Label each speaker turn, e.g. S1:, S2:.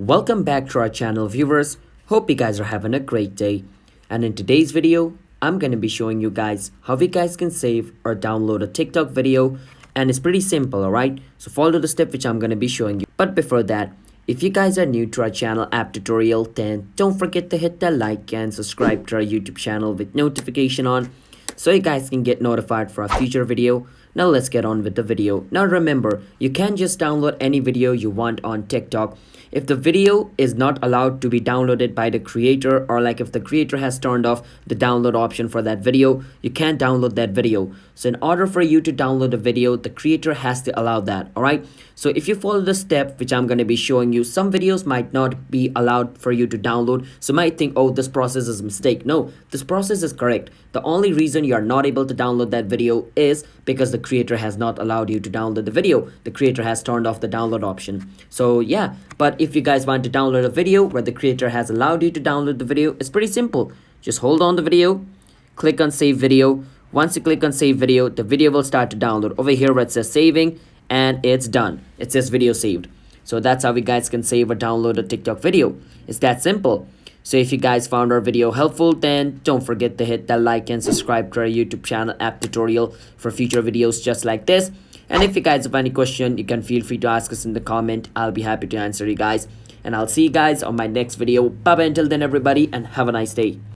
S1: Welcome back to our channel, viewers. Hope you guys are having a great day. And in today's video, I'm going to be showing you guys how you guys can save or download a TikTok video. And it's pretty simple, alright? So follow the step which I'm going to be showing you. But before that, if you guys are new to our channel app tutorial, then don't forget to hit that like and subscribe to our YouTube channel with notification on, so you guys can get notified for a future video. Now let's get on with the video. Now remember, you can just download any video you want on TikTok. If the video is not allowed to be downloaded by the creator, or like if the creator has turned off the download option for that video, you can't download that video. So in order for you to download a video, the creator has to allow that, alright? So if you follow the step which I'm going to be showing you, some videos might not be allowed for you to download. So you might think, oh, this process is a mistake. No, this process is correct. The only reason you are not able to download that video is because the creator has not allowed you to download the video. The creator has turned off the download option. So yeah, but if you guys want to download a video where the creator has allowed you to download the video, it's pretty simple. Just hold on the video, click on save video. Once you click on save video, the video will start to download. Over here where it says saving, and it's done. It says video saved. So that's how you guys can save or download a TikTok video. It's that simple. So if you guys found our video helpful, then don't forget to hit that like and subscribe to our YouTube channel app tutorial for future videos just like this. And if you guys have any question, you can feel free to ask us in the comment. I'll be happy to answer you guys. And I'll see you guys on my next video. Bye bye until then, everybody, and have a nice day.